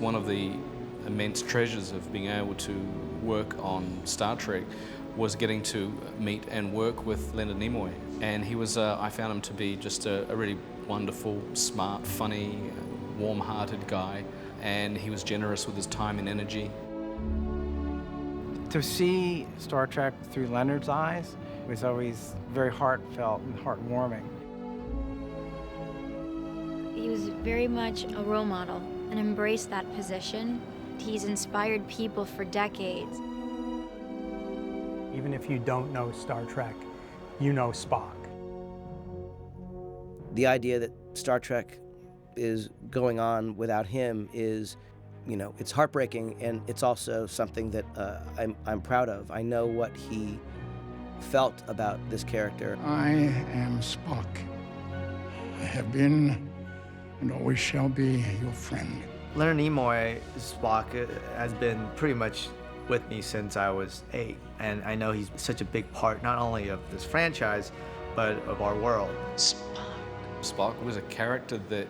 One of the immense treasures of being able to work on Star Trek was getting to meet and work with Leonard Nimoy. And he was, I found him to be just a really wonderful, smart, funny, warm-hearted guy. And he was generous with his time and energy. To see Star Trek through Leonard's eyes was always very heartfelt and heartwarming. He was very much a role model and embraced that position. He's inspired people for decades. Even if you don't know Star Trek, you know Spock. The idea that Star Trek is going on without him is, you know, it's heartbreaking, and it's also something that I'm proud of. I know what he felt about this character. I am Spock. I have been and always shall be your friend. Leonard Nimoy, Spock, has been pretty much with me since I was 8, and I know he's such a big part not only of this franchise, but of our world. Spock was a character that,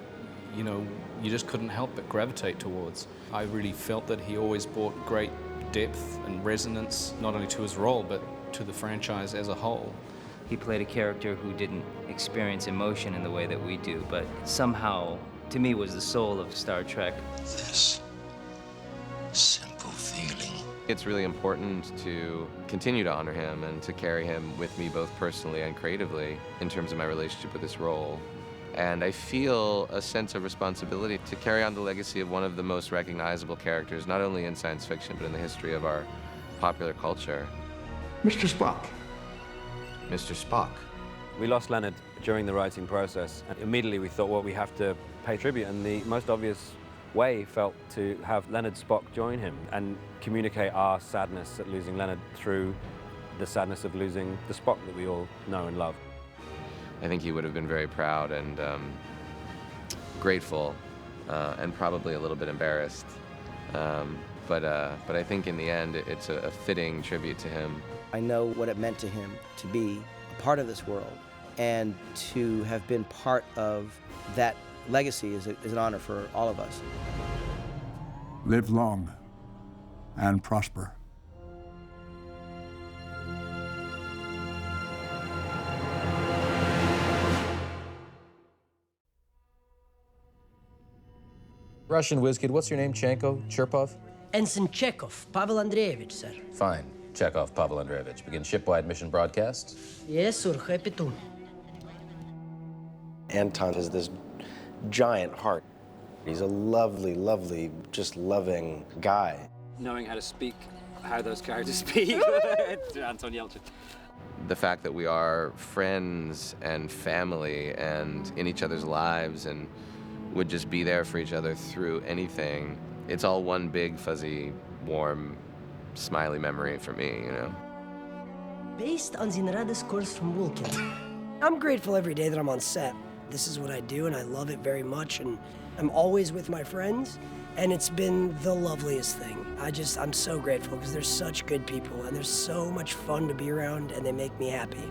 you know, you just couldn't help but gravitate towards. I really felt that he always brought great depth and resonance, not only to his role, but to the franchise as a whole. He played a character who didn't experience emotion in the way that we do, but somehow, to me, was the soul of Star Trek. This simple feeling. It's really important to continue to honor him and to carry him with me both personally and creatively in terms of my relationship with this role. And I feel a sense of responsibility to carry on the legacy of one of the most recognizable characters, not only in science fiction, but in the history of our popular culture. Mr. Spock. Mr. Spock. We lost Leonard during the writing process, and immediately we thought, well, we have to pay tribute, and the most obvious way felt to have Leonard Spock join him and communicate our sadness at losing Leonard through the sadness of losing the Spock that we all know and love. I think he would have been very proud and grateful, and probably a little bit embarrassed. But I think in the end, it's a fitting tribute to him. I know what it meant to him to be a part of this world, and to have been part of that legacy is an honor for all of us. Live long and prosper. Russian whiz kid, what's your name? Chanko? Cherpov? Ensign Chekhov, Pavel Andreevich, sir. Fine. Chekhov, Pavel Andreevich. Begin shipwide mission broadcast. Yes, sir. Happy to. Anton has this giant heart. He's a lovely, lovely, just loving guy. Knowing how to speak, how those characters speak. Anton Yelchin. The fact that we are friends and family and in each other's lives and would just be there for each other through anything, it's all one big, fuzzy, warm, smiley memory for me, you know? Based on Zinrada's course from Vulcan. I'm grateful every day that I'm on set. This is what I do, and I love it very much, and I'm always with my friends, and it's been the loveliest thing. I'm so grateful because they're such good people, and they're so much fun to be around, and they make me happy.